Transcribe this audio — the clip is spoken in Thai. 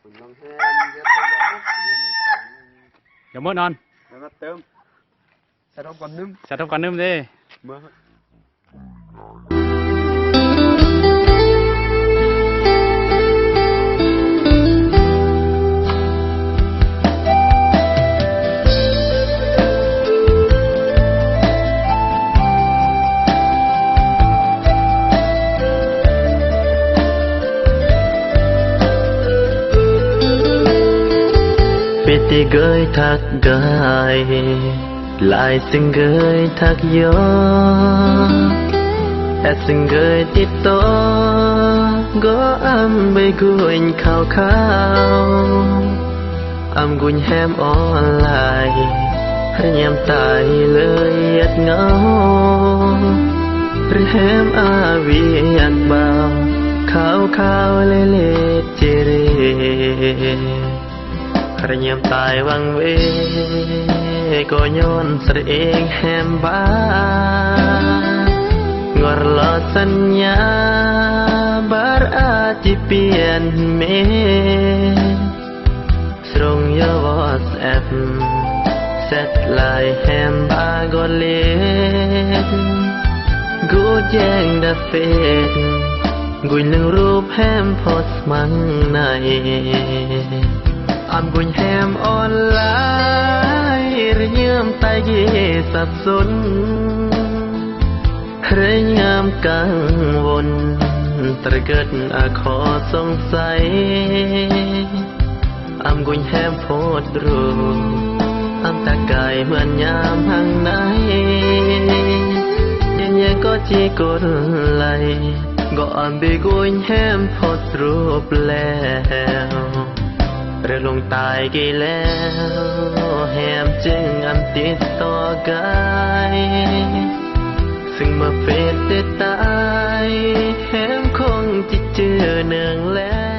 เดี๋ยวมดนอนแล้วเติมใส่ทบก่อนนึ่มใส่ทบก่อนนึ่มดิเมื่อPiti gơi thác gai lại sinh gơi thác gió sinh gơi tít to gõ âm bê guin khao khao âm guin hem ó lại nhằm tài lời ắt ngó hem a vi ăn bao khao khao lê lê chê rêขระยำตายวังเวก็ย้อนเสดเองแฮมบ้างอรลอสัญญาบาร์อาจิเปลี่ยนเมสรงยาวอสแอปเซตลายแฮมบ้าก็เล่นกูแจ้งดาเฟดกุยหนึ่งรูปแฮมโพสมังในอำกุญแฮมออนไลน์ระยำตายเยสับสนระยำกังวลตระเกิดอาขอสงสัยอำกุญแฮมโพดรูอำตากายเหมือนยามหังไหนยังก็จีกดไหลก็อำเบกุญแฮมโพดรูปแล้วเรือลงตายกี่แล้วแฮมจึงอำติดต่อกายซึ่งเมื่อเฟดได้ตายแฮมคงจิตเจอเนืองแล้ว